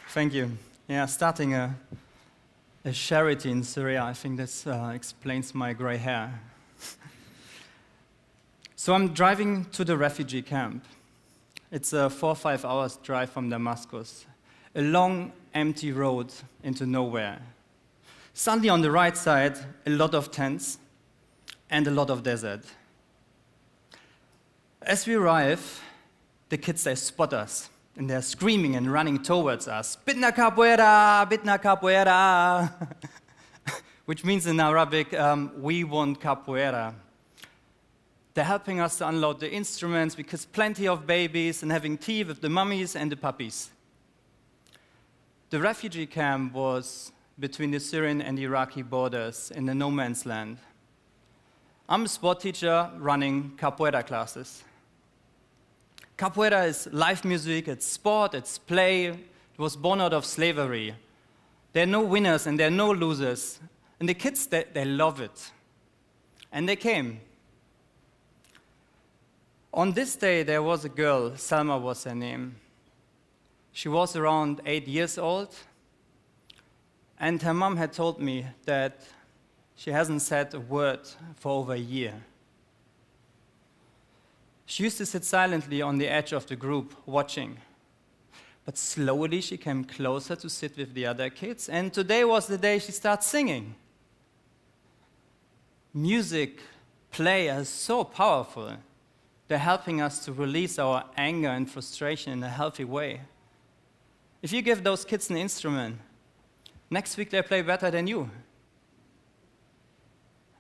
Thank you. Yeah, starting a charity in Syria, I think this explains my gray hair. So I'm driving to the refugee camp. It's a 4 or 5 hours drive from Damascus. A long, empty road into nowhere. Suddenly on the right side, a lot of tents and a lot of desert. As we arrive, the kids, they spot us, and they're screaming and running towards us. Bitna capoeira, which means in Arabic, we want capoeira. They're helping us to unload the instruments because plenty of babies and having tea with the mummies and the puppies. The refugee camp was between the Syrian and Iraqi borders in the no man's land. I'm a sport teacher running capoeira classes. Capoeira is live music, it's sport, it's play. It was born out of slavery. There are no winners and there are no losers. And the kids, they love it. And they came. On this day, there was a girl, Salma was her name. She was around 8 years old. And her mom had told me that she hasn't said a word for over a year. She used to sit silently on the edge of the group, watching. But slowly she came closer to sit with the other kids, and today was the day she started singing. Music, play are so powerful. They're helping us to release our anger and frustration in a healthy way. If you give those kids an instrument, next week they play better than you.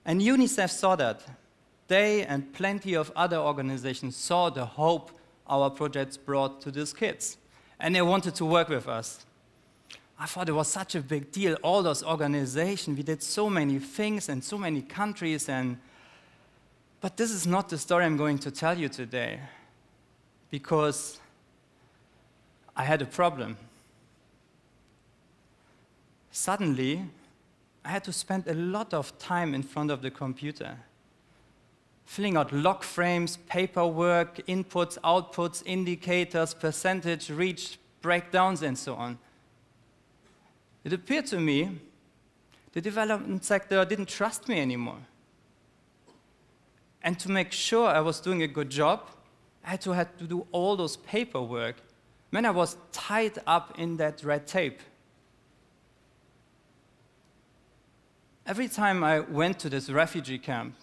And UNICEF saw that. They and plenty of other organizations saw the hope our projects brought to these kids. And they wanted to work with us. I thought it was such a big deal, all those organizations. We did so many things in so many countries. But this is not the story I'm going to tell you today. Because I had a problem. Suddenly, I had to spend a lot of time in front of the computer, filling out log frames, paperwork, inputs, outputs, indicators, percentage, reach, breakdowns, and so on. It appeared to me the development sector didn't trust me anymore. And to make sure I was doing a good job, I had to do all those paperwork. Man, I was tied up in that red tape. Every time I went to this refugee camp,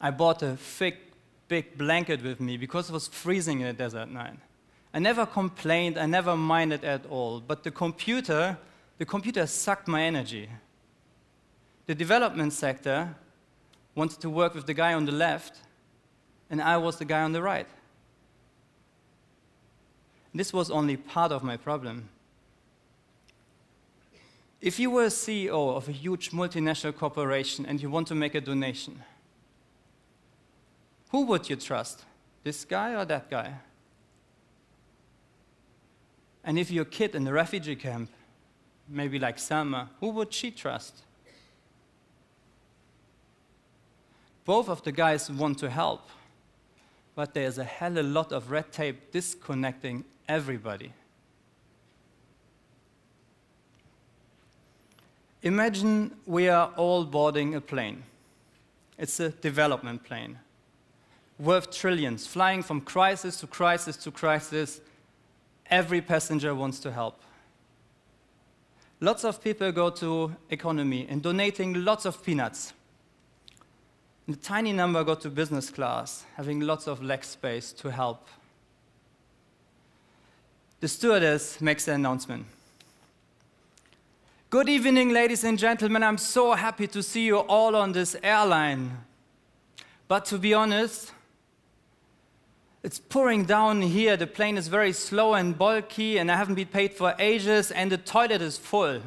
I bought a thick, big blanket with me because it was freezing in the desert night. I never complained, I never minded at all, but the computer sucked my energy. The development sector wanted to work with the guy on the left, and I was the guy on the right. This was only part of my problem. If you were a CEO of a huge multinational corporation and you want to make a donation, who would you trust? This guy or that guy? And if you're a kid in the refugee camp, maybe like Salma, who would she trust? Both of the guys want to help, but there's a hell of a lot of red tape disconnecting everybody. Imagine we are all boarding a plane. It's a development plane, worth trillions, flying from crisis to crisis to crisis. Every passenger wants to help. Lots of people go to economy and donating lots of peanuts. And a tiny number go to business class, having lots of leg space to help. The stewardess makes an announcement. Good evening, ladies and gentlemen. I'm so happy to see you all on this airline. But to be honest, it's pouring down here. The plane is very slow and bulky, and I haven't been paid for ages, and the toilet is full.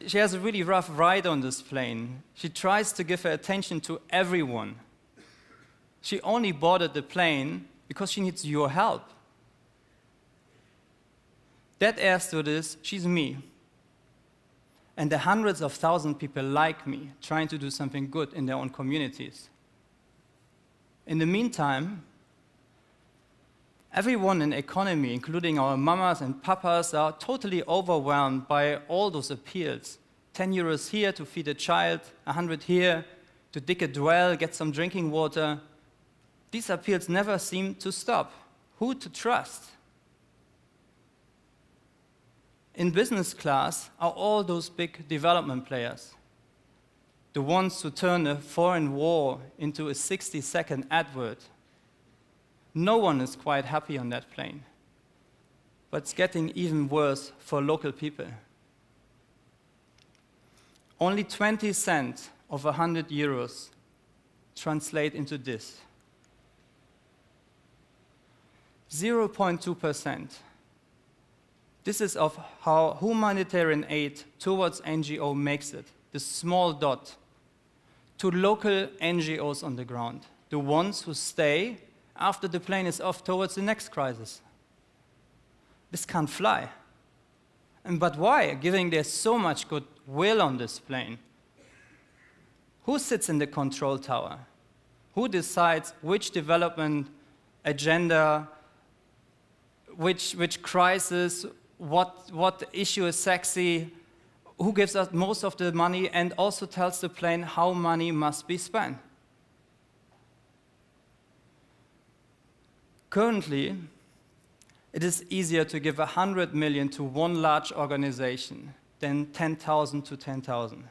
She has a really rough ride on this plane. She tries to give her attention to everyone. She only boarded the plane because she needs your help. That air stewardess, she's me. And the hundreds of thousands of people like me, trying to do something good in their own communities. In the meantime, Everyone in economy, including our mamas and papas, are totally overwhelmed by all those appeals. 10 euros here to feed a child, 100 here to dig a well, get some drinking water. These appeals never seem to stop. Who to trust? In business class are all those big development players. The ones who turn a foreign war into a 60-second advert. No one is quite happy on that plane. But it's getting even worse for local people. Only 20 cents of 100 euros translate into this. 0.2%. This is of how humanitarian aid towards NGO makes it, the small dot, to local NGOs on the ground, the ones who stay after the plane is off towards the next crisis. This can't fly. But why, given there's so much goodwill on this plane? Who sits in the control tower? Who decides which development agenda, which crisis, what issue is sexy, who gives us most of the money, and also tells the plane how money must be spent? Currently, it is easier to give 100 million to one large organization than 10,000 to 10,000.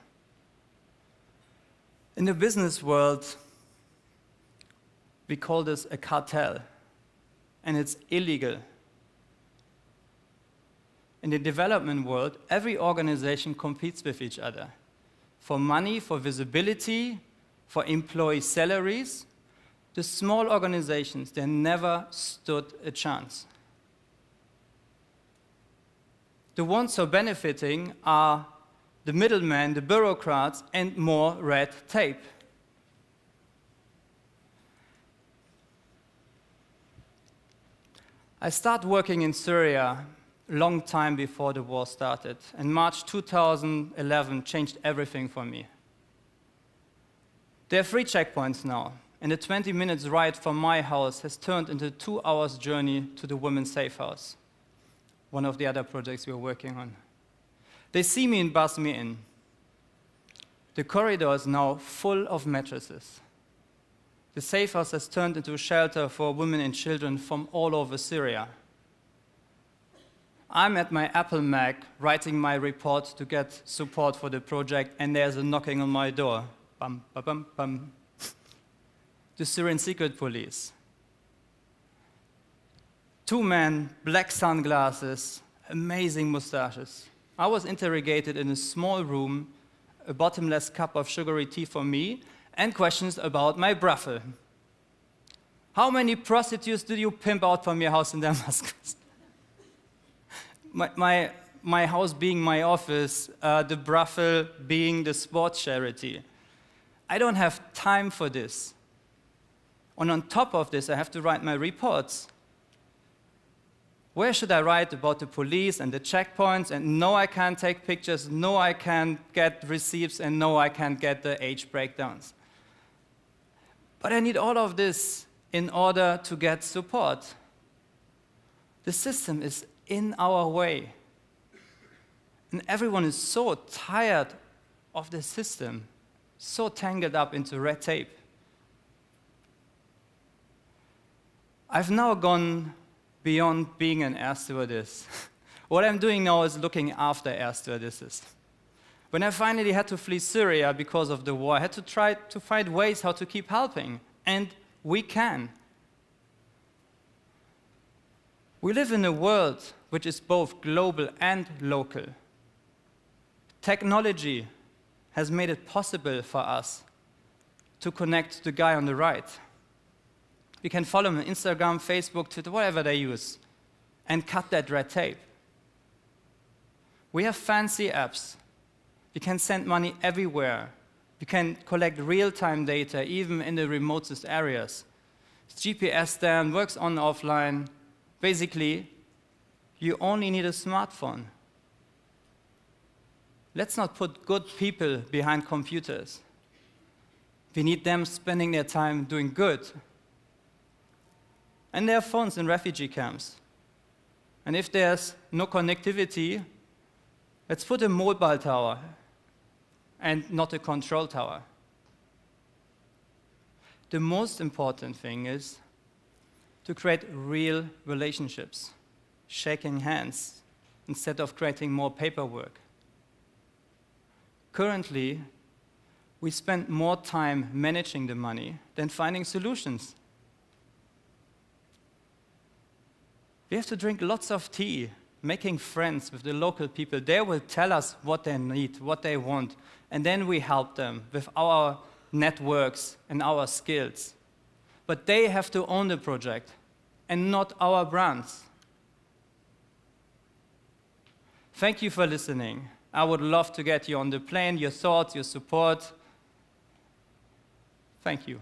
In the business world, we call this a cartel, and it's illegal. In the development world, every organization competes with each other for money, for visibility, for employee salaries. The small organizations, they never stood a chance. The ones who are benefiting are the middlemen, the bureaucrats, and more red tape. I started working in Syria a long time before the war started, and March 2011 changed everything for me. There are 3 checkpoints now, and a 20 minutes ride from my house has turned into a 2 hours journey to the women's safe house, one of the other projects we are working on. They see me and buzz me in. The corridor is now full of mattresses. The safe house has turned into a shelter for women and children from all over Syria. I'm at my Apple Mac writing my report to get support for the project, and there's a knocking on my door. Bum, bum, bum, bum. The Syrian secret police. 2 men, black sunglasses, amazing mustaches. I was interrogated in a small room, a bottomless cup of sugary tea for me, and questions about my brothel. How many prostitutes did you pimp out from your house in Damascus? My house being my office, the brothel being the sports charity. I don't have time for this. And on top of this, I have to write my reports. Where should I write about the police and the checkpoints? And no, I can't take pictures. No, I can't get receipts. And no, I can't get the age breakdowns. But I need all of this in order to get support. The system is in our way. And everyone is so tired of the system, so tangled up into red tape. I've now gone beyond being an air stewardess. What I'm doing now is looking after air stewardesses. When I finally had to flee Syria because of the war, I had to try to find ways how to keep helping, and we can. We live in a world which is both global and local. Technology has made it possible for us to connect to the guy on the right. We can follow him on Instagram, Facebook, Twitter, whatever they use, and cut that red tape. We have fancy apps. We can send money everywhere. We can collect real-time data, even in the remotest areas. It's GPS stand, works on offline. Basically, you only need a smartphone. Let's not put good people behind computers. We need them spending their time doing good. And there are phones in refugee camps. And if there's no connectivity, let's put a mobile tower and not a control tower. The most important thing is to create real relationships, shaking hands, instead of creating more paperwork. Currently, we spend more time managing the money than finding solutions. We have to drink lots of tea, making friends with the local people. They will tell us what they need, what they want, and then we help them with our networks and our skills. But they have to own the project and not our brands. Thank you for listening. I would love to get you on the plane, your thoughts, your support. Thank you.